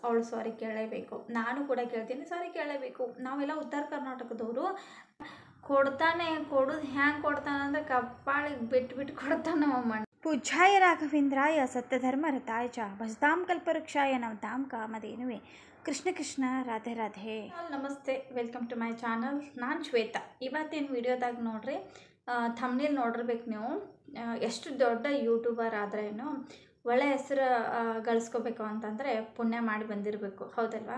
ಅವಳು ಸಾರಿ ಕೇಳಲೇಬೇಕು. ನಾನು ಕೂಡ ಕೇಳ್ತೀನಿ, ಸಾರಿ ಕೇಳಲೇಬೇಕು. ನಾವೆಲ್ಲ ಉತ್ತರ ಕರ್ನಾಟಕದವರು. ಕೊಡ್ತಾನೆ, ಕೊಡೋದು ಹ್ಯಾಂಗೆ ಕೊಡ್ತಾನೆ ಅಂದರೆ ಕಪ್ಪಾಳಿಗೆ ಬಿಟ್ಟು ಕೊಡ್ತಾನೆ ನಮ್ಮಮ್ಮ. ಪೂಜ್ಯಾಯ ರಾಘವೇಂದ್ರಾಯ ಸತ್ಯಧರ್ಮರತಾಯ ಚ ಭಜತಾಂ ಕಲ್ಪವೃಕ್ಷಾಯ ನಮತಾಂ ಕಾಮಧೇನುವೆ. ಕೃಷ್ಣ ಕೃಷ್ಣ, ರಾಧೆ ರಾಧೆ. ನಮಸ್ತೆ, ವೆಲ್ಕಮ್ ಟು ಮೈ ಚಾನಲ್. ನಾನು ಶ್ವೇತಾ. ಇವತ್ತಿನ ವಿಡಿಯೋದಾಗ ನೋಡ್ರಿ, ಥಂಬ್ನೇಲ್ ನೋಡಿರ್ಬೇಕು ನೀವು. ಎಷ್ಟು ದೊಡ್ಡ ಯೂಟ್ಯೂಬರ್ ಆದ್ರೇನು ಒಳ್ಳೆ ಹೆಸರು ಗಳಿಸ್ಕೋಬೇಕು ಅಂತಂದರೆ ಪುಣ್ಯ ಮಾಡಿ ಬಂದಿರಬೇಕು, ಹೌದಲ್ವಾ?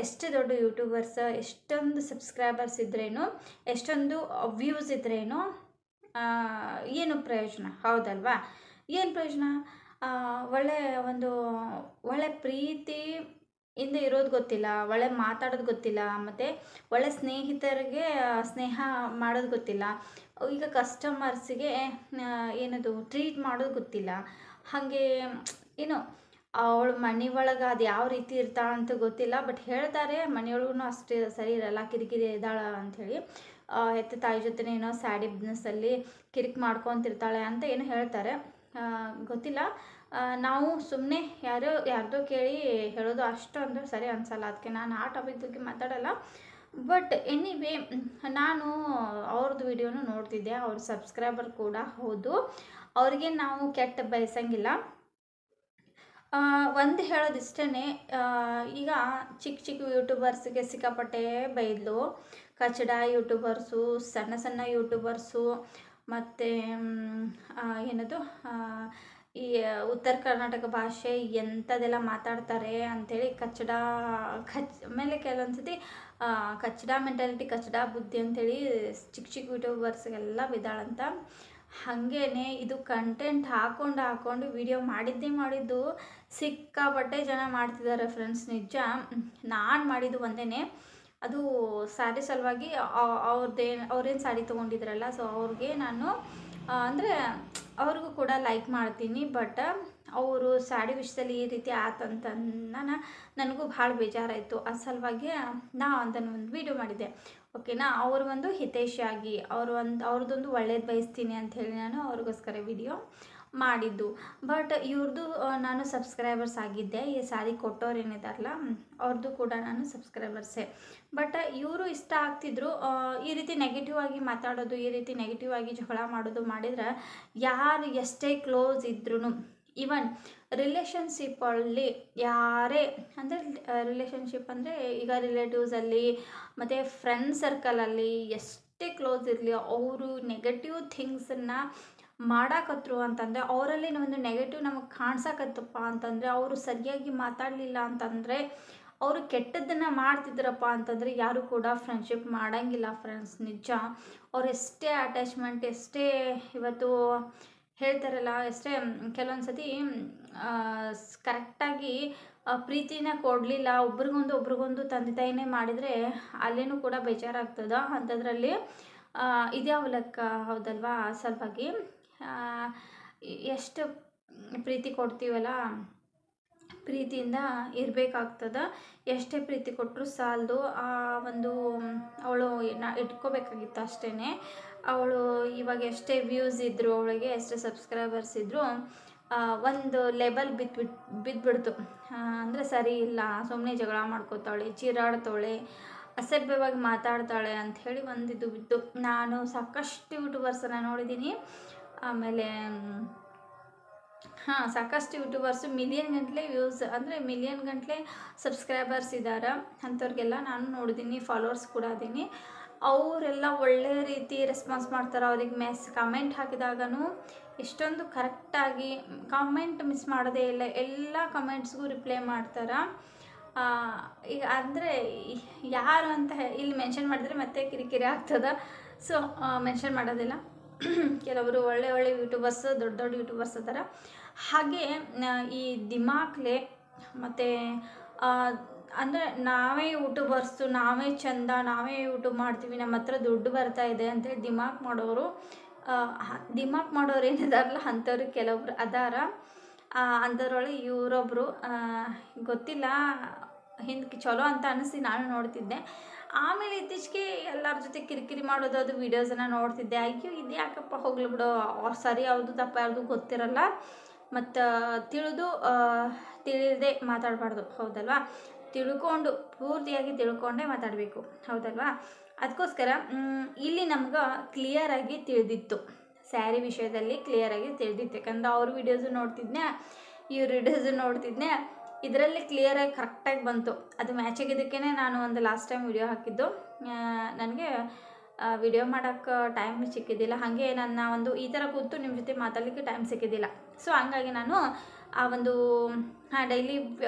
ಎಷ್ಟು ದೊಡ್ಡ ಯೂಟ್ಯೂಬರ್ಸ್, ಎಷ್ಟೊಂದು ಸಬ್ಸ್ಕ್ರೈಬರ್ಸ್ ಇದ್ರೇನು, ಎಷ್ಟೊಂದು ವ್ಯೂಸ್ ಇದ್ರೇನು ಏನು ಪ್ರಯೋಜನ, ಹೌದಲ್ವಾ? ಏನು ಪ್ರಯೋಜನ? ಒಳ್ಳೆ ಪ್ರೀತಿ ಇಂದ ಇರೋದು ಗೊತ್ತಿಲ್ಲ, ಒಳ್ಳೆ ಮಾತಾಡೋದು ಗೊತ್ತಿಲ್ಲ, ಮತ್ತು ಒಳ್ಳೆ ಸ್ನೇಹಿತರಿಗೆ ಸ್ನೇಹ ಮಾಡೋದು ಗೊತ್ತಿಲ್ಲ, ಈಗ ಕಸ್ಟಮರ್ಸಿಗೆ ಏನದು ಟ್ರೀಟ್ ಮಾಡೋದು ಗೊತ್ತಿಲ್ಲ. ಹಾಗೆ ಏನು ಅವಳು ಮನೆ ಒಳಗೆ ಅದು ಯಾವ ರೀತಿ ಇರ್ತಾಳಂತ ಗೊತ್ತಿಲ್ಲ. ಬಟ್ ಹೇಳ್ತಾರೆ ಮನೆಯೊಳಗೂ ಅಷ್ಟೇ ಸರಿ ಇರಲ್ಲ, ಕಿರಿಕಿರಿ ಇದ್ದಾಳ ಅಂಥೇಳಿ. ಹೆತ್ತ ತಾಯಿ ಜೊತೆ ಏನೋ ಸ್ಯಾಡಿ ಬಿಸ್ನೆಸ್ಸಲ್ಲಿ ಕಿರಿಕ್ ಮಾಡ್ಕೊತಿರ್ತಾಳೆ ಅಂತ ಏನು ಹೇಳ್ತಾರೆ, ಗೊತ್ತಿಲ್ಲ. ನಾವು ಸುಮ್ಮನೆ ಯಾರ್ದೋ ಕೇಳಿ ಹೇಳೋದು ಅಷ್ಟೊಂದು ಸರಿ ಅನಿಸಲ್ಲ. ಅದಕ್ಕೆ ನಾನು ಆ ಟಾಪಿಕ್ ಬಗ್ಗೆ ಮಾತಾಡಲ್ಲ. ಬಟ್ ಎನಿವೇ, ನಾನು ಅವ್ರದ್ದು ವಿಡಿಯೋನು ನೋಡ್ತಿದ್ದೆ. ಅವ್ರ ಸಬ್ಸ್ಕ್ರೈಬರ್ ಕೂಡ ಹೌದು, ಅವ್ರಿಗೆ ನಾವು ಕೆಟ್ಟ ಬಯಸಂಗಿಲ್ಲ. ಒಂದು ಹೇಳೋದಿಷ್ಟೇ, ಈಗ ಚಿಕ್ಕ ಯೂಟ್ಯೂಬರ್ಸ್ಗೆ ಸಿಕ್ಕಾಪಟ್ಟೆ ಬೈದ್ಲು. ಕಚಡ ಯೂಟ್ಯೂಬರ್ಸು, ಸಣ್ಣ ಯೂಟ್ಯೂಬರ್ಸು, ಮತ್ತು ಏನದು ಈ ಉತ್ತರ ಕರ್ನಾಟಕ ಭಾಷೆ ಎಂಥದೆಲ್ಲ ಮಾತಾಡ್ತಾರೆ ಅಂಥೇಳಿ ಆಮೇಲೆ ಕೆಲವೊಂದು ಸತಿ ಕಚಡ ಮೆಂಟಾಲಿಟಿ, ಕಚಡ ಬುದ್ಧಿ ಅಂಥೇಳಿ ಚಿಕ್ಕ ಯೂಟ್ಯೂಬರ್ಸ್ಗೆಲ್ಲ ಬಿದ್ದಾಳಂತ. ಹಾಗೇನೆ ಇದು ಕಂಟೆಂಟ್ ಹಾಕೊಂಡು ವಿಡಿಯೋ ಮಾಡಿದ್ದು ಸಿಕ್ಕಾಪಟ್ಟೆ ಜನ ಮಾಡ್ತಿದ್ದಾರೆ ಫ್ರೆಂಡ್ಸ್. ನಿಜ, ನಾನು ಮಾಡಿದ್ದು ಒಂದೇ, ಅದು ಸ್ಯಾರಿ ಸಲುವಾಗಿ. ಅವ್ರೇನು ಸ್ಯಾರಿ ತೊಗೊಂಡಿದ್ರಲ್ಲ, ಸೊ ಅವ್ರಿಗೆ ನಾನು ಅಂದರೆ ಅವ್ರಿಗೂ ಕೂಡ ಲೈಕ್ ಮಾಡ್ತೀನಿ. ಬಟ್ ಅವರು ಸ್ಯಾಡಿ ವಿಷಯದಲ್ಲಿ ಈ ರೀತಿ ಆತಂತ ನನಗೂ ಭಾಳ ಬೇಜಾರಾಯಿತು. ಆ ಸಲುವಾಗಿ ನಾ ಅದನ್ನು ಒಂದು ವಿಡಿಯೋ ಮಾಡಿದ್ದೆ, ಓಕೆನಾ? ಅವರು ಒಂದು ಹಿತೈಷಿಯಾಗಿ ಅವ್ರದ್ದೊಂದು ಒಳ್ಳೇದು ಬಯಸ್ತೀನಿ ಅಂಥೇಳಿ ನಾನು ಅವ್ರಿಗೋಸ್ಕರ ವಿಡಿಯೋ ಮಾಡಿದ್ದು. ಬಟ್ ಇವ್ರದ್ದು ನಾನು ಸಬ್ಸ್ಕ್ರೈಬರ್ಸ್ ಆಗಿದ್ದೆ. ಈ ಸ್ಯಾರಿ ಕೊಟ್ಟವ್ರು ಏನಿದಾರಲ್ಲ ಅವ್ರದ್ದು ಕೂಡ ನಾನು ಸಬ್ಸ್ಕ್ರೈಬರ್ಸೇ. ಬಟ್ ಇವರು ಇಷ್ಟ ಆಗ್ತಿದ್ರು. ಈ ರೀತಿ ನೆಗೆಟಿವ್ ಆಗಿ ಮಾತಾಡೋದು, ಈ ರೀತಿ ನೆಗೆಟಿವ್ ಆಗಿ ಜಗಳ ಮಾಡೋದು ಮಾಡಿದ್ರೆ ಯಾರು ಎಷ್ಟೇ ಕ್ಲೋಸ್ ಇದ್ರೂ, ಈವನ್ ರಿಲೇಷನ್ಶಿಪ್ಪಲ್ಲಿ ಯಾರೇ ಅಂದರೆ ರಿಲೇಷನ್ಶಿಪ್ ಅಂದರೆ ಈಗ ರಿಲೇಟಿವ್ಸಲ್ಲಿ ಮತ್ತು ಫ್ರೆಂಡ್ ಸರ್ಕಲಲ್ಲಿ ಎಷ್ಟೇ ಕ್ಲೋಸ್ ಇರಲಿ, ಅವರು ನೆಗೆಟಿವ್ ಥಿಂಗ್ಸನ್ನು ಮಾಡಾಕತ್ರು ಅಂತಂದರೆ, ಅವರಲ್ಲಿ ಒಂದು ನೆಗೆಟಿವ್ ನಮಗೆ ಕಾಣಿಸಕತ್ತಪ್ಪ ಅಂತಂದರೆ, ಅವರು ಸರಿಯಾಗಿ ಮಾತಾಡಲಿಲ್ಲ ಅಂತಂದರೆ, ಅವರು ಕೆಟ್ಟದ್ದನ್ನು ಮಾಡ್ತಿದ್ರಪ್ಪ ಅಂತಂದರೆ ಯಾರು ಕೂಡ ಫ್ರೆಂಡ್ಶಿಪ್ ಮಾಡೋಂಗಿಲ್ಲ ಫ್ರೆಂಡ್ಸ್. ನಿಜ, ಅವ್ರು ಎಷ್ಟೇ ಅಟ್ಯಾಚ್ಮೆಂಟ್, ಎಷ್ಟೇ ಇವತ್ತು ಹೇಳ್ತಾರಲ್ಲ, ಎಷ್ಟೇ ಕೆಲವೊಂದು ಸತಿ ಕರೆಕ್ಟಾಗಿ ಪ್ರೀತಿನ ಕೊಡಲಿಲ್ಲ, ಒಬ್ರಿಗೊಂದು ತಂದೆ ತಾಯಿನೇ ಮಾಡಿದರೆ ಅಲ್ಲೇನೂ ಕೂಡ ಬೇಜಾರಾಗ್ತದೆ. ಅಂಥದ್ರಲ್ಲಿ ಇದ್ಯಾವ ಲೆಕ್ಕ, ಹೌದಲ್ವಾ? ಸಲುವಾಗಿ ಎಷ್ಟು ಪ್ರೀತಿ ಕೊಡ್ತೀವಲ್ಲ, ಪ್ರೀತಿಯಿಂದ ಇರಬೇಕಾಗ್ತದೆ. ಎಷ್ಟೇ ಪ್ರೀತಿ ಕೊಟ್ಟರು ಸಾಲದು. ಅವಳು ಇಟ್ಕೋಬೇಕಾಗಿತ್ತು ಅಷ್ಟೇ. ಅವಳು ಇವಾಗ ಎಷ್ಟೇ ವ್ಯೂಸ್ ಇದ್ದರು, ಅವಳಿಗೆ ಎಷ್ಟೇ ಸಬ್ಸ್ಕ್ರೈಬರ್ಸ್ ಇದ್ದರು, ಒಂದು ಲೆವೆಲ್ ಬಿದ್ದುಬಿಡ್ತು. ಅಂದರೆ ಸರಿ ಇಲ್ಲ, ಸುಮ್ಮನೆ ಜಗಳ ಮಾಡ್ಕೋತಾಳೆ, ಚೀರಾಡ್ತಾಳೆ, ಅಸಭ್ಯವಾಗಿ ಮಾತಾಡ್ತಾಳೆ ಅಂಥೇಳಿ ಇದು ಬಿತ್ತು. ನಾನು ಸಾಕಷ್ಟು ಯೂಟ್ಯೂಬರ್ಸನ್ನು ನೋಡಿದ್ದೀನಿ. ಆಮೇಲೆ ಸಾಕಷ್ಟು ಯೂಟ್ಯೂಬರ್ಸು ಮಿಲಿಯನ್ ಗಂಟಲೆ ವ್ಯೂಸ್ ಅಂದರೆ ಮಿಲಿಯನ್ ಗಂಟಲೆ ಸಬ್ಸ್ಕ್ರೈಬರ್ಸ್ ಇದ್ದಾರೆ. ಅಂಥವ್ರಿಗೆಲ್ಲ ನಾನು ನೋಡಿದ್ದೀನಿ, ಫಾಲೋವರ್ಸ್ ಕೂಡ ಅದೀನಿ. ಅವರೆಲ್ಲ ಒಳ್ಳೆ ರೀತಿ ರೆಸ್ಪಾನ್ಸ್ ಮಾಡ್ತಾರೆ. ಅವ್ರಿಗೆ ಕಮೆಂಟ್ ಹಾಕಿದಾಗೂ ಎಷ್ಟೊಂದು ಕರೆಕ್ಟಾಗಿ ಕಮೆಂಟ್ ಮಿಸ್ ಮಾಡೋದೇ ಇಲ್ಲ, ಎಲ್ಲ ಕಮೆಂಟ್ಸ್ಗೂ ರಿಪ್ಲೈ ಮಾಡ್ತಾರೆ. ಈಗ ಅಂದರೆ ಯಾರು ಅಂತ ಇಲ್ಲಿ ಮೆನ್ಷನ್ ಮಾಡಿದರೆ ಮತ್ತೆ ಕಿರಿಕಿರಿ ಆಗ್ತದೆ, ಸೊ ಮೆನ್ಷನ್ ಮಾಡೋದಿಲ್ಲ. ಕೆಲವರು ಒಳ್ಳೆ ಯೂಟ್ಯೂಬರ್ಸ್, ದೊಡ್ಡ ಯೂಟ್ಯೂಬರ್ಸ್ ಅದಾರ. ಹಾಗೆ ಈ ದಿಮಾಕ್ಲೆ ಮತ್ತು ಅಂದರೆ ನಾವೇ ಯೂಟ್ಯೂಬರ್ಸು, ನಾವೇ ಚಂದ, ನಾವೇ ಯೂಟ್ಯೂಬ್ ಮಾಡ್ತೀವಿ, ನಮ್ಮ ಹತ್ರ ದುಡ್ಡು ಬರ್ತಾ ಇದೆ ಅಂತೇಳಿ ದಿಮಾಕ್ ಮಾಡೋರು ಏನಿದಾರಲ್ಲ, ಅಂಥವ್ರು ಕೆಲವೊಬ್ರು ಅದಾರ. ಅಂಥದ್ರೊಳಗೆ ಇವರೊಬ್ಬರು, ಗೊತ್ತಿಲ್ಲ, ಹಿಂದಕ್ಕೆ ಚಲೋ ಅಂತ ಅನಿಸಿ ನಾನು ನೋಡ್ತಿದ್ದೆ. ಆಮೇಲೆ ಇತ್ತೀಚೆಗೆ ಎಲ್ಲರ ಜೊತೆ ಕಿರಿಕಿರಿ ಮಾಡೋದು, ಅದು ವೀಡಿಯೋಸನ್ನು ನೋಡ್ತಿದ್ದೆ. ಅಯ್ಯೋ ಇದು ಯಾಕಪ್ಪ, ಹೋಗ್ಲಿ ಬಿಡೋ, ಸರಿ ಯಾವುದು ತಪ್ಪ ಯಾವುದು ಗೊತ್ತಿರಲ್ಲ, ಮತ್ತು ತಿಳಿದೇ ಮಾತಾಡಬಾರ್ದು, ಹೌದಲ್ವಾ? ತಿಳ್ಕೊಂಡು ಪೂರ್ತಿಯಾಗಿ ತಿಳ್ಕೊಂಡೇ ಮಾತಾಡಬೇಕು, ಹೌದಲ್ವಾ? ಅದಕ್ಕೋಸ್ಕರ ಇಲ್ಲಿ ನಮ್ಗೆ ಕ್ಲಿಯರಾಗಿ ತಿಳಿದಿತ್ತು, ಸ್ಯಾರಿ ವಿಷಯದಲ್ಲಿ ಕ್ಲಿಯರಾಗಿ ತಿಳಿದಿತ್ತು. ಯಾಕಂದ್ರೆ ಅವ್ರ ವಿಡಿಯೋಸು ನೋಡ್ತಿದ್ದೆ, ಇವ್ರ ವಿಡಿಯೋಸು ನೋಡ್ತಿದ್ದೆ, ಇದರಲ್ಲಿ ಕ್ಲಿಯರಾಗಿ ಕರೆಕ್ಟಾಗಿ ಬಂತು. ಅದು ಮ್ಯಾಚ್ ಆಗಿದ್ದಕ್ಕೇ ನಾನು ಒಂದು ಲಾಸ್ಟ್ ಟೈಮ್ ವಿಡಿಯೋ ಹಾಕಿದ್ದು. ನನಗೆ ವಿಡಿಯೋ ಮಾಡೋಕ್ಕೆ ಟೈಮ್ ಸಿಕ್ಕಿದ್ದಿಲ್ಲ, ಹಾಗೆ ನನ್ನ ಒಂದು ಈ ಥರ ಕೂತು ನಿಮ್ಮ ಜೊತೆ ಮಾತಾಡಲಿಕ್ಕೆ ಟೈಮ್ ಸಿಕ್ಕಿದ್ದಿಲ್ಲ. ಸೊ ಹಂಗಾಗಿ ನಾನು ಆ ಒಂದು ಡೈಲಿ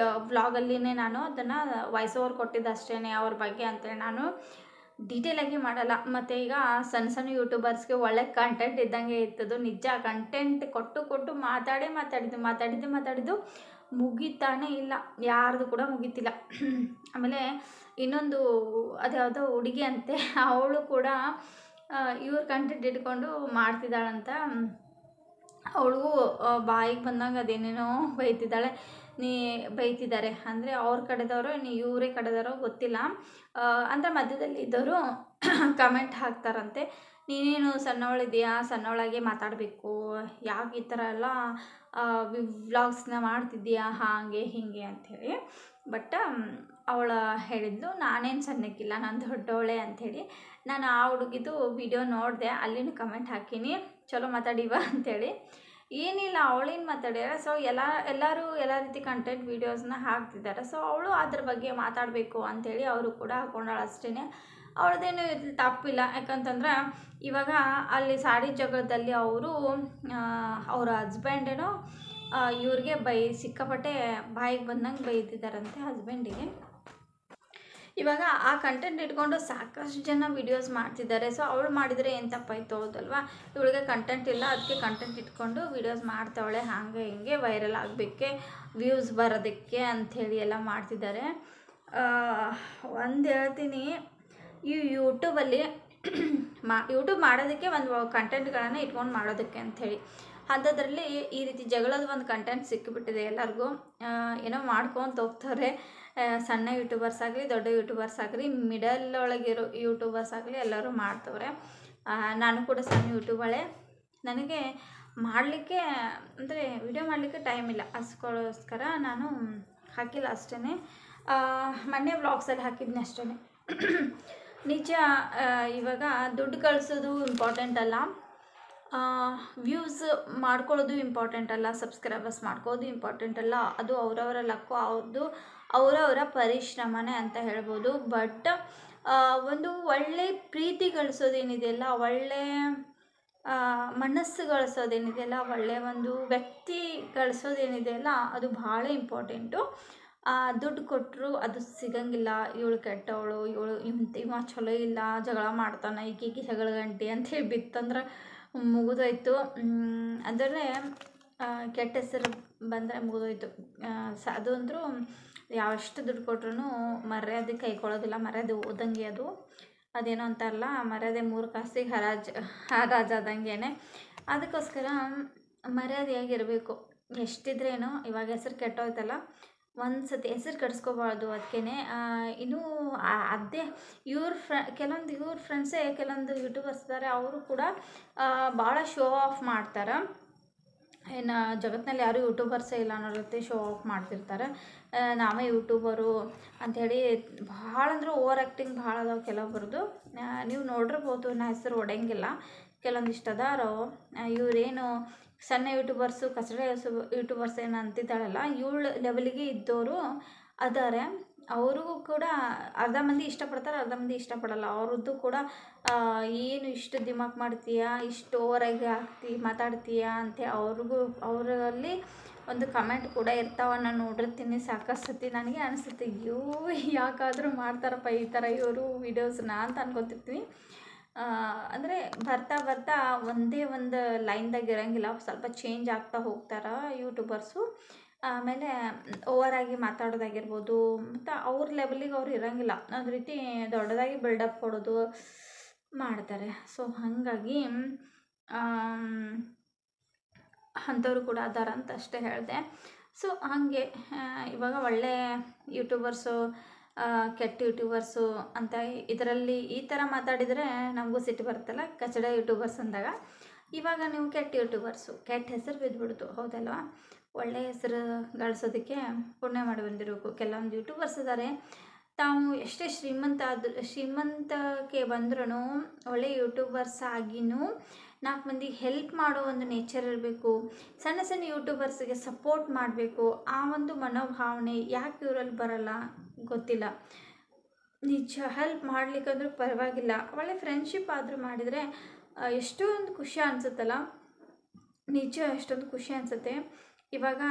ವ್ಲಾಗಲ್ಲಿನೇ ನಾನು ಅದನ್ನು ವಾಯ್ಸ್ ಓವರ್ ಕೊಟ್ಟಿದ್ದು ಅಷ್ಟೇ, ಅವ್ರ ಬಗ್ಗೆ ಅಂತೇಳಿ ನಾನು ಡೀಟೇಲಾಗಿ ಮಾಡಲ್ಲ. ಮತ್ತು ಈಗ ಸಣ್ಣ ಸಣ್ಣ ಯೂಟ್ಯೂಬರ್ಸ್ಗೆ ಒಳ್ಳೆ ಕಂಟೆಂಟ್ ಇದ್ದಂಗೆ ಇರ್ತದು, ನಿಜ. ಕಂಟೆಂಟ್ ಕೊಟ್ಟು ಮಾತಾಡಿದ್ದು ಮುಗಿತಾನೇ ಇಲ್ಲ, ಯಾರ್ದು ಕೂಡ ಮುಗಿತಿಲ್ಲ. ಆಮೇಲೆ ಇನ್ನೊಂದು ಅದ್ಯಾವುದೋ ಹುಡುಗಿ ಅಂತೆ, ಅವಳು ಕೂಡ ಇವ್ರ ಕಂಟೆಂಟ್ ಇಟ್ಕೊಂಡು ಮಾಡ್ತಿದ್ದಾಳಂತ. ಅವಳಿಗೂ ಬಾಯಿಗೆ ಬಂದಂಗೆ ಅದೇನೇನೋ ಬೈತಿದ್ದಾರೆ. ಅಂದರೆ ಅವ್ರ ಕಡೆದವರು ಇವರೇ ಕಡೆದವರೋ ಗೊತ್ತಿಲ್ಲ. ಅಂದರೆ ಮಧ್ಯದಲ್ಲಿ ಇದ್ದವರು ಕಮೆಂಟ್ ಹಾಕ್ತಾರಂತೆ, ನೀನೇನು ಸಣ್ಣವಳಿದೆಯಾ, ಸಣ್ಣವಳಾಗೆ ಮಾತಾಡಬೇಕು, ಯಾಕೆ ಈ ಥರ ಎಲ್ಲ ವ್ಲಾಗ್ಸ್ನ ಮಾಡ್ತಿದ್ದೀಯಾ, ಹಾಗೆ ಹೀಗೆ ಅಂಥೇಳಿ. ಬಟ್ ಅವಳು ಹೇಳಿದ್ಲು, ನಾನೇನು ಸಣ್ಣಕ್ಕಿಲ್ಲ, ನಾನು ದೊಡ್ಡವಳೆ ಅಂಥೇಳಿ. ನಾನು ಆ ಹುಡುಗಿದು ವಿಡಿಯೋ ನೋಡಿದೆ, ಅಲ್ಲಿನೂ ಕಮೆಂಟ್ ಹಾಕೀನಿ, ಚಲೋ ಮಾತಾಡಿವ ಅಂಥೇಳಿ. ಏನಿಲ್ಲ, ಅವಳೇನು ಮಾತಾಡ್ಯಾರ. ಸೊ ಎಲ್ಲರೂ ಎಲ್ಲ ರೀತಿ ಕಂಟೆಂಟ್ ವೀಡಿಯೋಸ್ನ ಹಾಕ್ತಿದ್ದಾರೆ. ಸೊ ಅವಳು ಅದ್ರ ಬಗ್ಗೆ ಮಾತಾಡಬೇಕು ಅಂಥೇಳಿ ಅವರು ಕೂಡ ಹಾಕೊಂಡಾಳ ಅಷ್ಟೇ. ಅವಳದೇನು ತಪ್ಪಿಲ್ಲ. ಯಾಕಂತಂದ್ರೆ ಇವಾಗ ಅಲ್ಲಿ ಸಾಡಿ ಜಗಳದಲ್ಲಿ ಅವರ ಹಸ್ಬೆಂಡೇನೋ ಇವ್ರಿಗೆ ಸಿಕ್ಕಾಪಟ್ಟೆ ಬಾಯಿಗೆ ಬಂದಂಗೆ ಬೈತಿದ್ದಾರಂತೆ ಹಸ್ಬೆಂಡಿಗೆ. ಇವಾಗ ಆ ಕಂಟೆಂಟ್ ಇಟ್ಕೊಂಡು ಸಾಕಷ್ಟು ಜನ ವಿಡಿಯೋಸ್ ಮಾಡ್ತಿದ್ದಾರೆ. ಸೊ ಅವಳು ಮಾಡಿದರೆ ಏನು ತಪ್ಪಾಯಿತು, ಹೌದಲ್ವಾ? ಇವಳಿಗೆ ಕಂಟೆಂಟ್ ಇಲ್ಲ, ಅದಕ್ಕೆ ಕಂಟೆಂಟ್ ಇಟ್ಕೊಂಡು ವಿಡಿಯೋಸ್ ಮಾಡ್ತಾವಳೆ, ಹಾಗೆ ಹಿಂಗೆ ವೈರಲ್ ಆಗಬೇಕೆ, ವ್ಯೂಸ್ ಬರೋದಕ್ಕೆ ಅಂಥೇಳಿ ಎಲ್ಲ ಮಾಡ್ತಿದ್ದಾರೆ. ಒಂದು ಹೇಳ್ತೀನಿ, ಈ ಯೂಟ್ಯೂಬಲ್ಲಿ ಯೂಟ್ಯೂಬ್ ಮಾಡೋದಕ್ಕೆ ಒಂದು ಕಂಟೆಂಟ್ಗಳನ್ನು ಇಟ್ಕೊಂಡು ಮಾಡೋದಕ್ಕೆ ಅಂಥೇಳಿ, ಅಂಥದ್ರಲ್ಲಿ ಈ ರೀತಿ ಜಗಳದ ಒಂದು ಕಂಟೆಂಟ್ ಸಿಕ್ಕಿಬಿಟ್ಟಿದೆ ಎಲ್ಲರಿಗೂ. ಏನೋ ಮಾಡ್ಕೊತ ಹೋಗ್ತಾರೆ, ಸಣ್ಣ ಯೂಟ್ಯೂಬರ್ಸ್ ಆಗಲಿ, ದೊಡ್ಡ ಯೂಟ್ಯೂಬರ್ಸ್ ಆಗಲಿ, ಮಿಡಲ್ ಒಳಗಿರೋ ಯೂಟ್ಯೂಬರ್ಸ್ ಆಗಲಿ, ಎಲ್ಲರೂ ಮಾಡ್ತವ್ರೆ. ನಾನು ಕೂಡ ಸಣ್ಣ ಯೂಟ್ಯೂಬಳೆ. ನನಗೆ ಮಾಡಲಿಕ್ಕೆ ಅಂದರೆ ವಿಡಿಯೋ ಮಾಡಲಿಕ್ಕೆ ಟೈಮ್ ಇಲ್ಲ, ಅದಕ್ಕೋಸ್ಕರ ನಾನು ಹಾಕಿಲ್ಲ ಅಷ್ಟೇ. ಮೊನ್ನೆ ವ್ಲಾಗ್ಸಲ್ಲಿ ಹಾಕಿದ್ನಿ ಅಷ್ಟೇ. ನಿಜ, ಇವಾಗ ದುಡ್ಡು ಕಳಿಸೋದು ಇಂಪಾರ್ಟೆಂಟ್ ಅಲ್ಲ, ವ್ಯೂಸ್ ಮಾಡ್ಕೊಳ್ಳೋದು ಇಂಪಾರ್ಟೆಂಟ್ ಅಲ್ಲ, ಸಬ್ಸ್ಕ್ರೈಬರ್ಸ್ ಮಾಡ್ಕೊಳ್ಳೋದು ಇಂಪಾರ್ಟೆಂಟ್ ಅಲ್ಲ. ಅದು ಅವರವರ ಲಕ್ಕು, ಅವರವರ ಪರಿಶ್ರಮನೇ ಅಂತ ಹೇಳ್ಬೋದು. ಬಟ್ ಒಂದು ಒಳ್ಳೆ ಪ್ರೀತಿ ಗಳಿಸೋದೇನಿದೆಯಲ್ಲ, ಒಳ್ಳೆ ಮನಸ್ಸು ಗಳಿಸೋದೇನಿದೆಯಲ್ಲ, ಒಳ್ಳೆಯ ಒಂದು ವ್ಯಕ್ತಿ ಗಳಿಸೋದೇನಿದೆಯಲ್ಲ, ಅದು ಭಾಳ ಇಂಪಾರ್ಟೆಂಟು. ದುಡ್ಡು ಕೊಟ್ಟರು ಅದು ಸಿಗಂಗಿಲ್ಲ. ಇವಳು ಕೆಟ್ಟವಳು, ಇವ ಚಲೋ ಇಲ್ಲ, ಜಗಳ ಮಾಡ್ತಾನೆ, ಈಗೀಗ ಜಗಳ ಗಂಟೆ ಅಂಥೇಳಿ ಬಿತ್ತಂದ್ರೆ ಮುಗಿದೋಯ್ತು. ಅದರಲ್ಲೇ ಕೆಟ್ಟ ಹೆಸರು ಬಂದರೆ ಮುಗಿದೋಯ್ತು. ಅದು ಅಂದರೂ ಯಾವೆಷ್ಟು ದುಡ್ಡು ಕೊಟ್ರೂ ಮರ್ಯಾದೆ ಕೈಕೊಳ್ಳೋದಿಲ್ಲ, ಮರ್ಯಾದೆ ಓದಂಗೆ. ಅದೇನೋ ಅಂತಾರಲ್ಲ, ಮರ್ಯಾದೆ 3 ಕಾಸಿಗೆ ಹರಾಜಾದಂಗೆ. ಅದಕ್ಕೋಸ್ಕರ ಮರ್ಯಾದೆಯಾಗಿರಬೇಕು. ಎಷ್ಟಿದ್ರೇನು ಇವಾಗ ಹೆಸರು ಕೆಟ್ಟೋಯ್ತಲ್ಲ, ಒಂದು ಸತಿ ಹೆಸರು ಕೆಡಿಸ್ಕೋಬಾರ್ದು. ಅದಕ್ಕೇ ಇನ್ನೂ ಅದೇ ಕೆಲವೊಂದು ಇವ್ರ ಫ್ರೆಂಡ್ಸೇ ಕೆಲವೊಂದು ಯೂಟ್ಯೂಬರ್ಸ್ ಇದ್ದಾರೆ, ಅವರು ಕೂಡ ಭಾಳ ಶೋ ಆಫ್ ಮಾಡ್ತಾರೆ. ಏನು ಜಗತ್ತಿನಲ್ಲಿ ಯಾರೂ ಯೂಟ್ಯೂಬರ್ಸೇ ಇಲ್ಲ ಅನ್ನೋ ರೀತಿ ಶೋ ಆಫ್ ಮಾಡ್ತಿರ್ತಾರೆ. ನಾವೇ ಯೂಟ್ಯೂಬರು ಅಂಥೇಳಿ ಭಾಳ ಅಂದ್ರೆ ಓವರ್ ಆ್ಯಕ್ಟಿಂಗ್ ಭಾಳ ಅದಾವೆ ಕೆಲವೊಬ್ರದ್ದು. ನೀವು ನೋಡಿರ್ಬೋದು, ನಾ ಹೆಸರು ಹೊಡೆಯಂಗಿಲ್ಲ. ಕೆಲವೊಂದಿಷ್ಟು ಅದಾರೋ ಇವರೇನು ಸಣ್ಣ ಯೂಟ್ಯೂಬರ್ಸು, ಕಚಡ ಯೂಟ್ಯೂಬರ್ಸ್ ಏನು ಅಂತಿದ್ದಾಳಲ್ಲ, ಇವಳು ಲೆವೆಲಿಗೆ ಇದ್ದವರು ಅದಾರೆ. ಅವ್ರಿಗೂ ಕೂಡ ಅರ್ಧ ಮಂದಿ ಇಷ್ಟಪಡ್ತಾರೆ, ಅರ್ಧ ಮಂದಿ ಇಷ್ಟಪಡಲ್ಲ. ಅವ್ರದ್ದು ಕೂಡ ಏನು ಇಷ್ಟು ದಿಮಾಕ್ ಮಾಡ್ತೀಯಾ, ಇಷ್ಟು ಓವರಾಗಿ ಮಾತಾಡ್ತೀಯಾ ಅಂತ ಅವರಲ್ಲಿ ಒಂದು ಕಮೆಂಟ್ ಕೂಡ ಇರ್ತಾವೆ. ನಾನು ನೋಡಿರ್ತೀನಿ ಸಾಕಷ್ಟು ಸತಿ. ನನಗೆ ಅನಿಸುತ್ತೆ, ಅಯ್ಯೋ ಯಾಕಾದರೂ ಮಾಡ್ತಾರಪ್ಪ ಈ ಥರ ಇವರು ವೀಡಿಯೋಸ್ನ ಅಂತ ಅನ್ಕೊತಿರ್ತೀನಿ. ಅಂದರೆ ಬರ್ತಾ ಒಂದೇ ಒಂದು ಲೈನ್ದಾಗ ಇರೋಂಗಿಲ್ಲ, ಸ್ವಲ್ಪ ಚೇಂಜ್ ಆಗ್ತಾ ಹೋಗ್ತಾರೆ ಯೂಟ್ಯೂಬರ್ಸು. ಆಮೇಲೆ ಓವರಾಗಿ ಮಾತಾಡೋದಾಗಿರ್ಬೋದು, ಮತ್ತು ಅವ್ರ ಲೆವೆಲಿಗೆ ಅವ್ರು ಇರೋಂಗಿಲ್ಲ, ಒಂದು ರೀತಿ ದೊಡ್ಡದಾಗಿ ಬಿಲ್ಡಪ್ ಕೊಡೋದು ಮಾಡ್ತಾರೆ. ಸೊ ಹಾಗಾಗಿ ಅಂಥವ್ರು ಕೂಡ ಅದಾರ ಅಂತ ಅಷ್ಟೇ ಹೇಳಿದೆ. ಸೊ ಹಾಗೆ ಇವಾಗ ಒಳ್ಳೆ ಯೂಟ್ಯೂಬರ್ಸು, ಕೆಟ್ಟ ಯೂಟ್ಯೂಬರ್ಸು ಅಂತ ಇದರಲ್ಲಿ ಈ ಥರ ಮಾತಾಡಿದರೆ ನಮಗೂ ಸಿಟ್ಟು ಬರುತ್ತಲ್ಲ, ಕಚಡ ಯೂಟ್ಯೂಬರ್ಸ್ ಅಂದಾಗ. ಇವಾಗ ನೀವು ಕೆಟ್ಟ ಯೂಟ್ಯೂಬರ್ಸು, ಕೆಟ್ಟ ಹೆಸರು ಬಿದ್ದುಬಿಡ್ತು, ಹೌದಲ್ವಾ? ಒಳ್ಳೆಯ ಹೆಸರು ಗಳಿಸೋದಕ್ಕೆ ಪುಣ್ಯ ಮಾಡಿ ಬಂದಿರಬೇಕು. ಕೆಲವೊಂದು ಯೂಟ್ಯೂಬರ್ಸ್ ಇದ್ದಾರೆ, ತಾವು ಎಷ್ಟೇ ಶ್ರೀಮಂತಕ್ಕೆ ಬಂದ್ರೂ ಒಳ್ಳೆಯ ಯೂಟ್ಯೂಬರ್ಸ್ ಆಗಿನೂ 4 ಮಂದಿಗೆ ಹೆಲ್ಪ್ ಮಾಡೋ ಒಂದು ನೇಚರ್ ಇರಬೇಕು. ಸಣ್ಣ ಸಣ್ಣ ಯೂಟ್ಯೂಬರ್ಸ್ಗೆ ಸಪೋರ್ಟ್ ಮಾಡಬೇಕು. ಆ ಒಂದು ಮನೋಭಾವನೆ ಯಾಕೆ ಇವರಲ್ಲಿ ಬರಲ್ಲ ಗೊತ್ತಿಲ್ಲ. ನಿಜ ಹೆಲ್ಪ್ ಮಾಡ್ಲಿಕ್ಕಂದ್ರೂ ಪರವಾಗಿಲ್ಲ, ಒಳ್ಳೆ ಫ್ರೆಂಡ್ಶಿಪ್ ಆದರೂ ಮಾಡಿದರೆ ಎಷ್ಟೊಂದು ಖುಷಿ ಅನಿಸುತ್ತಲ್ಲ. ನಿಜ ಎಷ್ಟೊಂದು ಖುಷಿ ಅನಿಸುತ್ತೆ. ಇವಾಗ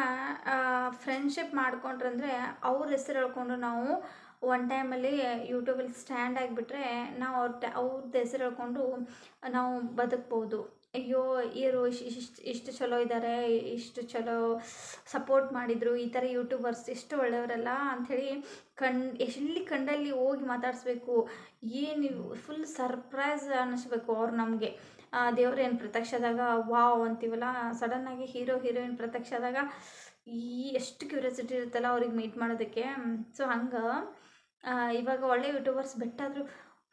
ಫ್ರೆಂಡ್ಶಿಪ್ ಮಾಡ್ಕೊಂಡ್ರಂದರೆ ಅವ್ರ ಹೆಸರು ಹೇಳ್ಕೊಂಡು ನಾವು ಒನ್ ಟೈಮಲ್ಲಿ ಯೂಟ್ಯೂಬಲ್ಲಿ ಸ್ಟ್ಯಾಂಡ್ ಆಗಿಬಿಟ್ರೆ ನಾವು ಅವ್ರದ್ದು ಹೆಸರು ಹೇಳ್ಕೊಂಡು ನಾವು ಬದುಕ್ಬೋದು. ಅಯ್ಯೋ ಇವರು ಇಷ್ಟು ಚಲೋ ಇದ್ದಾರೆ, ಇಷ್ಟು ಚಲೋ ಸಪೋರ್ಟ್ ಮಾಡಿದರು, ಈ ಥರ ಯೂಟ್ಯೂಬರ್ಸ್ ಎಷ್ಟು ಒಳ್ಳೆಯವರಲ್ಲ ಅಂಥೇಳಿ ಎಲ್ಲಿ ಕಂಡಲ್ಲಿ ಹೋಗಿ ಮಾತಾಡಿಸ್ಬೇಕು. ಏನು ಫುಲ್ ಸರ್ಪ್ರೈಸ್ ಅನ್ನಿಸ್ಬೇಕು ಅವ್ರು ನಮಗೆ. ದೇವ್ರೇನು ಪ್ರತ್ಯಕ್ಷದಾಗ ವಾವ್ ಅಂತೀವಲ್ಲ, ಸಡನ್ನಾಗಿ ಹೀರೋಯಿನ್ ಪ್ರತ್ಯಕ್ಷದಾಗ ಎಷ್ಟು ಕ್ಯೂರಿಯಾಸಿಟಿ ಇರುತ್ತಲ್ಲ ಅವ್ರಿಗೆ ಮೀಟ್ ಮಾಡೋದಕ್ಕೆ. ಸೊ ಹಂಗೆ ಇವಾಗ ಒಳ್ಳೆ ಯೂಟ್ಯೂಬರ್ಸ್ ಬೆಟ್ಟಾದರೂ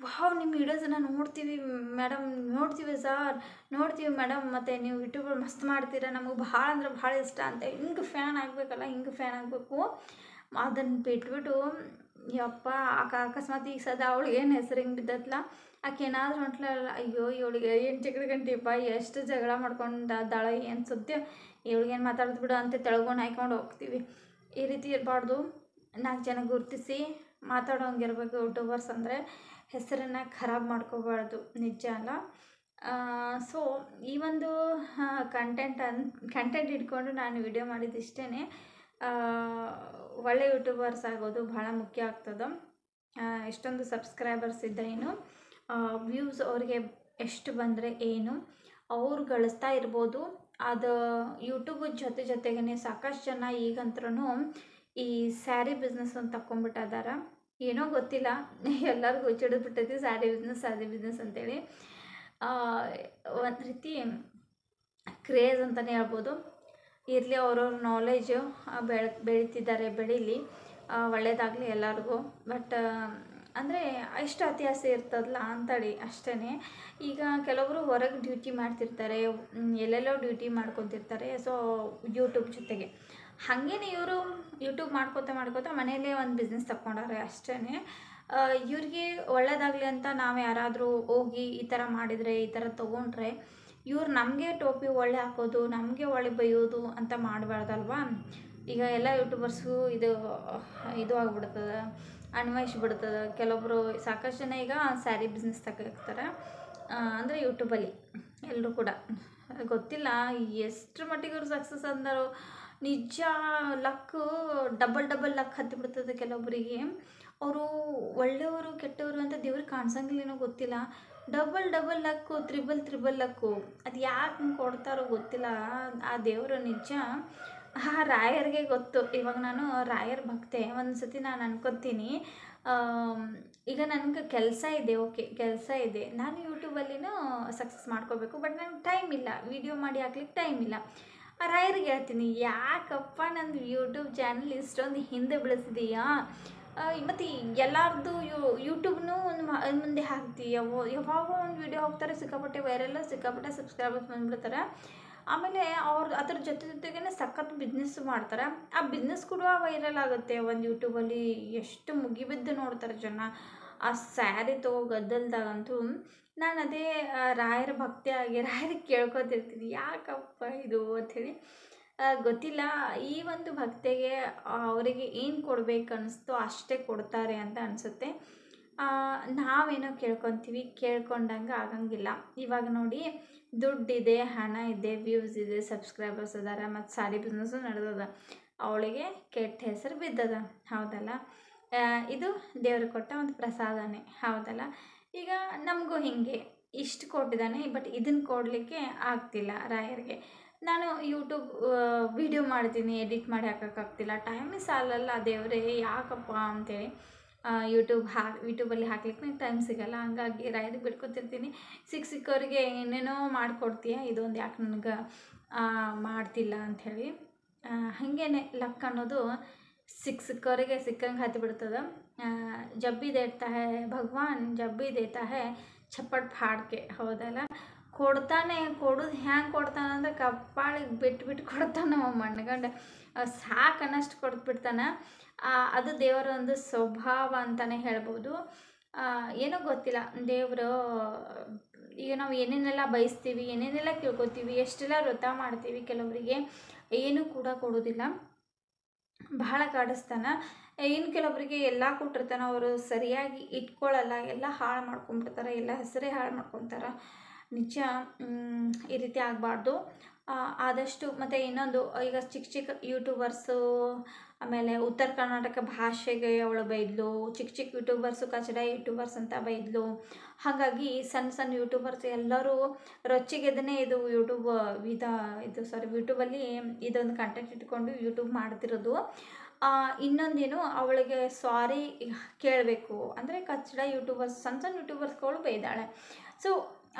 ವಾವ್ ನಿಮ್ಮ ವೀಡಿಯೋಸನ್ನು ನೋಡ್ತೀವಿ ಮೇಡಮ್, ನೋಡ್ತೀವಿ ಸರ್, ನೋಡ್ತೀವಿ ಮೇಡಮ್, ಮತ್ತು ನೀವು ಯೂಟ್ಯೂಬರ್ ಮಸ್ತ್ ಮಾಡ್ತೀರಾ, ನಮಗೆ ಭಾಳ ಅಂದ್ರೆ ಭಾಳ ಇಷ್ಟ ಅಂತ ಹಿಂಗೆ ಫ್ಯಾನ್ ಆಗಬೇಕಲ್ಲ, ಹಿಂಗೆ ಫ್ಯಾನ್ ಆಗಬೇಕು. ಅದನ್ನು ಬಿಟ್ಬಿಟ್ಟು ಯಪ್ಪ ಅಕಸ್ಮಾತ್ ಈಗ ಸದಾ ಅವಳಿಗೆ ಏನು ಹೆಸರು ಹಿಂಗೆ ಬಿದ್ದತ್ಲ, ಆಕೆ ಏನಾದರೂ ಹೊಂಟ್ಲಲ್ಲ, ಅಯ್ಯೋ ಇವಳಿಗೆ ಏನು ಚಿಕ್ಕದ ಗಂಟಿಪ್ಪ, ಎಷ್ಟು ಜಗಳ ಮಾಡ್ಕೊಂಡು ದಾಳ ಏನು ಸುದ್ದಿ, ಇವಳಿಗೇನು ಮಾತಾಡೋದು ಬಿಡು ಅಂತ ತೆಳ್ಕೊಂಡು ಹಾಯ್ಕೊಂಡು ಹೋಗ್ತೀವಿ. ಈ ರೀತಿ ಇರಬಾರ್ದು. 4 ಜನ ಗುರುತಿಸಿ ಮಾತಾಡೋಂಗಿರ್ಬೇಕು ಯೂಟ್ಯೂಬರ್ಸ್ ಅಂದರೆ. ಹೆಸರನ್ನು ಖರಾಬ್ ಮಾಡ್ಕೋಬಾರ್ದು, ನಿಜ ಅಲ್ಲ? ಸೊ ಈ ಒಂದು ಕಂಟೆಂಟ್ ಇಟ್ಕೊಂಡು ನಾನು ವಿಡಿಯೋ ಮಾಡಿದ್ದಿಷ್ಟೇ. ಒಳ್ಳೆ ಯೂಟ್ಯೂಬರ್ಸ್ ಆಗೋದು ಭಾಳ ಮುಖ್ಯ ಆಗ್ತದೆ. ಎಷ್ಟೊಂದು ಸಬ್ಸ್ಕ್ರೈಬರ್ಸ್ ಇದ್ರೇನು, ವ್ಯೂಸ್ ಅವ್ರಿಗೆ ಎಷ್ಟು ಬಂದರೆ ಏನು, ಅವ್ರು ಗಳಿಸ್ತಾ ಇರ್ಬೋದು. ಅದು ಯೂಟ್ಯೂಬ್ ಜೊತೆಗೇ ಸಾಕಷ್ಟು ಜನ ಈಗಂದ್ರೂ ಈ ಸ್ಯಾರಿ ಬಿಸ್ನೆಸ್ ಅಂತ ತಗೊಂಡ್ಬಿಟ್ಟಿದಾರ. ಏನೋ ಗೊತ್ತಿಲ್ಲ, ಎಲ್ಲರಿಗೂ ಹುಚ್ಚಿಡಿದ್ಬಿಟ್ಟೈತಿ ಸ್ಯಾರಿ ಬಿಸ್ನೆಸ್ ಅಂತೇಳಿ. ಒಂದು ರೀತಿ ಕ್ರೇಜ್ ಅಂತಲೇ ಹೇಳ್ಬೋದು. ಇರಲಿ, ಅವ್ರವ್ರ ನಾಲೆಜು ಬೆಳೀತಿದ್ದಾರೆ, ಬೆಳೀಲಿ, ಒಳ್ಳೆಯದಾಗಲಿ ಎಲ್ಲರಿಗೂ. ಬಟ್ ಅಂದರೆ ಎಷ್ಟು ಅತಿ ಆಸೆ ಇರ್ತದಲ್ಲ ಅಂತೇಳಿ ಅಷ್ಟೇ. ಈಗ ಕೆಲವರು ಹೊರಗೆ ಡ್ಯೂಟಿ ಮಾಡ್ತಿರ್ತಾರೆ, ಎಲ್ಲೆಲ್ಲೋ ಡ್ಯೂಟಿ ಮಾಡ್ಕೊತಿರ್ತಾರೆ. ಸೊ ಯೂಟ್ಯೂಬ್ ಜೊತೆಗೆ ಹಾಗೇನೆ ಇವರು ಯೂಟ್ಯೂಬ್ ಮಾಡ್ಕೋತಾ ಮನೆಯಲ್ಲೇ ಒಂದು ಬಿಸ್ನೆಸ್ ತಗೊಂಡಾರೆ ಅಷ್ಟೇ. ಇವ್ರಿಗೆ ಒಳ್ಳೆಯದಾಗಲಿ ಅಂತ ನಾವು ಯಾರಾದರೂ ಹೋಗಿ ಈ ಥರ ಮಾಡಿದರೆ, ಈ ಥರ ತೊಗೊಂಡ್ರೆ, ಇವ್ರು ನಮಗೆ ಟೋಪಿ ಒಳ್ಳೆ ಹಾಕೋದು, ನಮಗೆ ಒಳ್ಳೆ ಬೈಯೋದು ಅಂತ ಮಾಡಬಾರ್ದಲ್ವಾ? ಈಗ ಎಲ್ಲ ಯೂಟ್ಯೂಬರ್ಸ್ಗೂ ಇದು ಆಗ್ಬಿಡ್ತದೆ, ಅನ್ವಯಿಸ್ಬಿಡ್ತದೆ. ಕೆಲವೊಬ್ಬರು ಸಾಕಷ್ಟು ಜನ ಈಗ ಸ್ಯಾರಿ ಬಿಸ್ನೆಸ್ ತಗೋತಾರೆ, ಅಂದರೆ ಯೂಟ್ಯೂಬಲ್ಲಿ ಎಲ್ಲರೂ ಕೂಡ. ಗೊತ್ತಿಲ್ಲ ಎಷ್ಟು ಮಟ್ಟಿಗೆ ಅವ್ರು ಸಕ್ಸಸ್ ಅಂದರು. ನಿಜ ಲಕ್ ಡಬಲ್ ಲಕ್ ಹತ್ತಿಬಿಡ್ತದೆ ಕೆಲವೊಬ್ಬರಿಗೆ. ಅವರು ಒಳ್ಳೆಯವರು ಕೆಟ್ಟವರು ಅಂತ ದೇವ್ರಿಗೆ ಕಾಣಿಸಂಗಿಲ್ಲೇನೋ ಗೊತ್ತಿಲ್ಲ. ಡಬಲ್ ಲಕ್ಕು, ತ್ರಿಬಲ್ ಲಕ್ಕು, ಅದು ಯಾಕೆ ಹಿಂಗೆ ಕೊಡ್ತಾರೋ ಗೊತ್ತಿಲ್ಲ. ಆ ದೇವರು ನಿಜ ಆ ರಾಯರಿಗೆ ಗೊತ್ತು. ಇವಾಗ ನಾನು ರಾಯರ ಭಕ್ತೆ. ಒಂದು ಸತಿ ನಾನು ಅನ್ಕೊತೀನಿ, ಈಗ ನನಗೆ ಕೆಲಸ ಇದೆ, ಓಕೆ ಕೆಲಸ ಇದೆ, ನಾನು ಯೂಟ್ಯೂಬಲ್ಲಿನೂ ಸಕ್ಸಸ್ ಮಾಡ್ಕೋಬೇಕು, ಬಟ್ ನನಗೆ ಟೈಮ್ ಇಲ್ಲ, ವೀಡಿಯೋ ಮಾಡಿ ಹಾಕ್ಲಿಕ್ಕೆ ಟೈಮ್ ಇಲ್ಲ. ಆ ರಾಯರಿಗೆ ಹೇಳ್ತೀನಿ, ಯಾಕಪ್ಪ ನಂದು ಯೂಟ್ಯೂಬ್ ಚಾನಲ್ ಇಷ್ಟೊಂದು ಹಿಂದೆ ಬೆಳೆಸಿದೀಯಾ, ಮತ್ತು ಎಲ್ಲರದ್ದು ಯೂಟ್ಯೂಬ್ನೂ ಒಂದು ಮುಂದೆ ಹಾಕ್ತೀಯ, ಯಾವಾಗೋ ಒಂದು ವೀಡಿಯೋ ಹೋಗ್ತಾರೆ, ಸಿಕ್ಕಾಪಟ್ಟೆ ವೈರಲ್ಲ, ಸಿಕ್ಕಾಪಟ್ಟೆ ಸಬ್ಸ್ಕ್ರೈಬರ್ಸ್ ಬಂದ್ಬಿಡ್ತಾರೆ. ಆಮೇಲೆ ಅವ್ರು ಅದ್ರ ಜೊತೆಗೇ ಸಖತ್ ಬಿಸ್ನೆಸ್ ಮಾಡ್ತಾರೆ. ಆ ಬಿಸ್ನೆಸ್ ಕೂಡ ವೈರಲ್ ಆಗುತ್ತೆ ಒಂದು ಯೂಟ್ಯೂಬಲ್ಲಿ. ಎಷ್ಟು ಮುಗಿಬಿದ್ದು ನೋಡ್ತಾರೆ ಜನ ಆ ಸ್ಯಾರಿ ತಗೋ ಗದ್ದಲ್ದಾಗಂತೂ. ನಾನು ಅದೇ ರಾಯರ ಭಕ್ತಿಯಾಗಿ ರಾಯರಿಗೆ ಕೇಳ್ಕೊತಿರ್ತೀನಿ, ಯಾಕಪ್ಪ ಇದು ಅಂಥೇಳಿ. ಗೊತ್ತಿಲ್ಲ, ಈ ಒಂದು ಭಕ್ತಿಗೆ ಅವರಿಗೆ ಏನು ಕೊಡಬೇಕು ಅನ್ನಿಸ್ತೋ ಅಷ್ಟೇ ಕೊಡ್ತಾರೆ ಅಂತ ಅನಿಸುತ್ತೆ. ನಾವೇನೋ ಕೇಳ್ಕೊಂಡಂಗೆ ಆಗಂಗಿಲ್ಲ. ಇವಾಗ ನೋಡಿ, ದುಡ್ಡಿದೆ, ಹಣ ಇದೆ, ವ್ಯೂಸ್ ಇದೆ, ಸಬ್ಸ್ಕ್ರೈಬರ್ಸ್ ಇದ್ದಾರೆ, ಮತ್ತು ಸ್ಯಾರಿ ಬಿಸ್ನೆಸ್ಸು ನಡೆದದ. ಅವಳಿಗೆ ಕೆಟ್ಟ ಹೆಸರು ಬಿದ್ದದ, ಹೌದಲ್ಲ? ಇದು ದೇವ್ರಿಗೆ ಕೊಟ್ಟ ಒಂದು ಪ್ರಸಾದನೇ, ಹೌದಲ್ಲ? ಈಗ ನಮಗೂ ಹೀಗೆ ಇಷ್ಟು ಕೊಟ್ಟಿದ್ದಾನೆ, ಬಟ್ ಇದನ್ನು ಕೊಡಲಿಕ್ಕೆ ಆಗ್ತಿಲ್ಲ ರಾಯರಿಗೆ. ನಾನು ಯೂಟ್ಯೂಬ್ ವಿಡಿಯೋ ಮಾಡ್ತೀನಿ, ಎಡಿಟ್ ಮಾಡಿ ಹಾಕೋಕ್ಕಾಗ್ತಿಲ್ಲ, ಟೈಮೇ ಸಾಲಲ್ಲ. ದೇವರೇ ಯಾಕಪ್ಪ ಅಂತೇಳಿ ಯೂಟ್ಯೂಬಲ್ಲಿ ಹಾಕ್ಲಿಕ್ಕೆ ನಂಗೆ ಟೈಮ್ ಸಿಗೋಲ್ಲ. ಹಂಗಾಗಿ ರಾಯರಿಗೆ ಬಿಟ್ಕೊತಿರ್ತೀನಿ, ಸಿಕ್ಕವರಿಗೆ ಏನೇನೋ ಮಾಡಿಕೊಡ್ತೀಯ, ಇದೊಂದು ಯಾಕೆ ನನಗೆ ಮಾಡ್ತಿಲ್ಲ ಅಂಥೇಳಿ. ಹಾಗೇನೆ ಲಕ್ ಅನ್ನೋದು ಸಿಕ್ಕವರಿಗೆ ಸಿಕ್ಕಂಗೆ ಹತ್ತಿಬಿಡ್ತದೆ. ಜಬ್ ಭಿ ದೇತಾ ಹೈ ಭಗವಾನ್, ಜಬ್ ಭಿ ದೇತಾ ಹೈ ಚಪ್ಪಟ್ ಫಾಡ್ಕೆ, ಹೌದಲ್ಲ? ಕೊಡ್ತಾನೆ, ಕೊಡೋದು ಹ್ಯಾಂಗೆ ಕೊಡ್ತಾನೆ ಅಂದರೆ ಕಪ್ಪಾಳಿಗೆ ಬಿಟ್ಟು ಕೊಡ್ತಾನೆ ಅವ ಮಣ್ಗಂಡು, ಸಾಕು ಅನ್ನಷ್ಟು ಕೊಟ್ಬಿಡ್ತಾನೆ. ಅದು ದೇವರ ಒಂದು ಸ್ವಭಾವ ಅಂತಲೇ ಹೇಳ್ಬೋದು. ಏನೋ ಗೊತ್ತಿಲ್ಲ, ದೇವರು ಈಗ ನಾವು ಏನೇನೆಲ್ಲ ಬಯಸ್ತೀವಿ, ಏನೇನೆಲ್ಲ ಕೇಳ್ಕೊತೀವಿ, ಎಷ್ಟೆಲ್ಲ ವ್ರತ ಮಾಡ್ತೀವಿ, ಕೆಲವರಿಗೆ ಏನೂ ಕೂಡ ಕೊಡೋದಿಲ್ಲ, ಬಹಳ ಕಾಡಿಸ್ತಾನೆ. ಇನ್ನು ಕೆಲವೊಬ್ಬರಿಗೆ ಎಲ್ಲ ಕೊಟ್ಟಿರ್ತಾನೆ, ಅವರು ಸರಿಯಾಗಿ ಇಟ್ಕೊಳ್ಳಲ್ಲ, ಎಲ್ಲ ಹಾಳು ಮಾಡ್ಕೊಂಬಿಡ್ತಾರೆ, ಎಲ್ಲ ಹೆಸರೇ ಹಾಳು ಮಾಡ್ಕೊತಾರೆ. ನಿಜ ಈ ರೀತಿ ಆಗಬಾರ್ದು. ಆದಷ್ಟು. ಮತ್ತು ಇನ್ನೊಂದು, ಈಗ ಚಿಕ್ಕ ಯೂಟ್ಯೂಬರ್ಸು, ಆಮೇಲೆ ಉತ್ತರ ಕರ್ನಾಟಕ ಭಾಷೆಗೆ ಅವಳು ಬೈದ್ಲು, ಚಿಕ್ಕ ಯೂಟ್ಯೂಬರ್ಸು ಕಚಡ ಯೂಟ್ಯೂಬರ್ಸ್ ಅಂತ ಬೈದ್ಲು. ಹಾಗಾಗಿ ಸಣ್ಣ ಯೂಟ್ಯೂಬರ್ಸ್ ಎಲ್ಲರೂ ರೊಚ್ಚಿಗೆದನೇ ಇದು ಯೂಟ್ಯೂಬಲ್ಲಿ ಇದೊಂದು ಕಂಟೆಂಟ್ ಇಟ್ಕೊಂಡು ಯೂಟ್ಯೂಬ್ ಮಾಡ್ತಿರೋದು. ಇನ್ನೊಂದೇನು, ಅವಳಿಗೆ ಸಾರಿ ಕೇಳಬೇಕು ಅಂದರೆ ಕಚಡ ಯೂಟ್ಯೂಬರ್ಸ್, ಸಣ್ಣ ಯೂಟ್ಯೂಬರ್ಸ್ಗಳು ಬೈದಾಳೆ. ಸೊ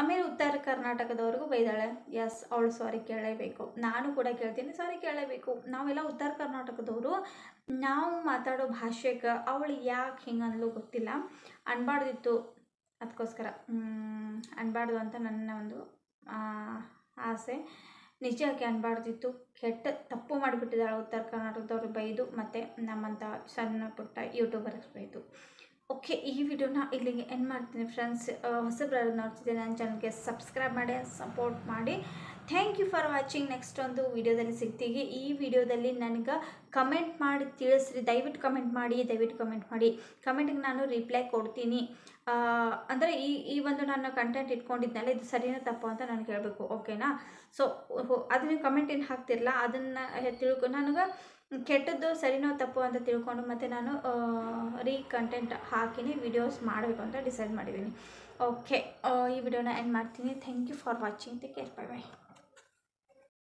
ಆಮೇಲೆ ಉತ್ತರ ಕರ್ನಾಟಕದವ್ರಿಗೂ ಬೈದಾಳೆ. ಎಸ್, ಅವಳು ಸಾರಿ ಕೇಳಲೇಬೇಕು, ನಾನು ಕೂಡ ಕೇಳ್ತೀನಿ, ಸಾರಿ ಕೇಳಲೇಬೇಕು. ನಾವೆಲ್ಲ ಉತ್ತರ ಕರ್ನಾಟಕದವರು, ನಾವು ಮಾತಾಡೋ ಭಾಷೆಗೆ ಅವಳು ಯಾಕೆ ಹಿಂಗೆ ಅನ್ನಲು ಗೊತ್ತಿಲ್ಲ, ಅನ್ಬಾರ್ದಿತ್ತು. ಅದಕ್ಕೋಸ್ಕರ ಅನ್ಬಾರ್ದು ಅಂತ ನನ್ನ ಒಂದು ಆಸೆ. ನಿಜಕ್ಕೆ ಅನ್ಬಾರ್ದಿತ್ತು, ಕೆಟ್ಟ ತಪ್ಪು ಮಾಡಿಬಿಟ್ಟಿದ್ದಾಳೆ ಉತ್ತರ ಕರ್ನಾಟಕದವ್ರು ಬೈದು, ಮತ್ತು ನಮ್ಮಂಥ ಸಣ್ಣ ಪುಟ್ಟ ಯೂಟ್ಯೂಬರ್ಸ್ ಬೈದು. ಓಕೆ, ಈ ವಿಡಿಯೋನ ಇಲ್ಲಿಗೆ ಎಂಡ್ ಮಾಡ್ತೀನಿ ಫ್ರೆಂಡ್ಸ್. ಹೊಸಬ್ರು ನೋಡ್ತಿದ್ದೆ ನನ್ನ ಚಾನಲ್ಗೆ ಸಬ್ಸ್ಕ್ರೈಬ್ ಮಾಡಿ, ಸಪೋರ್ಟ್ ಮಾಡಿ. Thank you for watching. Next ಒಂದು ವಿಡಿಯೋದಲ್ಲಿ ಸಿಗ್ತೀವಿ. ಈ ವಿಡಿಯೋದಲ್ಲಿ ನನಗೆ ಕಮೆಂಟ್ ಮಾಡಿ ತಿಳಿಸ್ರಿ, ದಯವಿಟ್ಟು ಕಮೆಂಟ್ ಮಾಡಿ. ಕಮೆಂಟಿಗೆ ನಾನು ರಿಪ್ಲೈ ಕೊಡ್ತೀನಿ. ಅಂದರೆ ಈ ಒಂದು ನಾನು ಕಂಟೆಂಟ್ ಇಟ್ಕೊಂಡಿದ್ನಲ್ಲ, ಇದು ಸರಿನೋ ತಪ್ಪು ಅಂತ ನನಗೆ ಹೇಳಬೇಕು, ಓಕೆನಾ? ಸೊ ಅದು ನೀವು ಕಮೆಂಟ್ ಏನು ಹಾಕ್ತಿರಲ್ಲ, ಅದನ್ನು ನನಗೆ ಕೆಟ್ಟದ್ದು ಸರಿನೋ ತಪ್ಪು ಅಂತ ತಿಳ್ಕೊಂಡು ಮತ್ತು ನಾನು ಕಂಟೆಂಟ್ ಹಾಕಿನಿ ವಿಡಿಯೋಸ್ ಮಾಡಬೇಕು ಅಂತ ಡಿಸೈಡ್ ಮಾಡಿದ್ದೀನಿ. ಓಕೆ, ಈ ವಿಡಿಯೋನ ಎಂಡ್ ಮಾಡ್ತೀನಿ. Thank you for watching. Take care, by.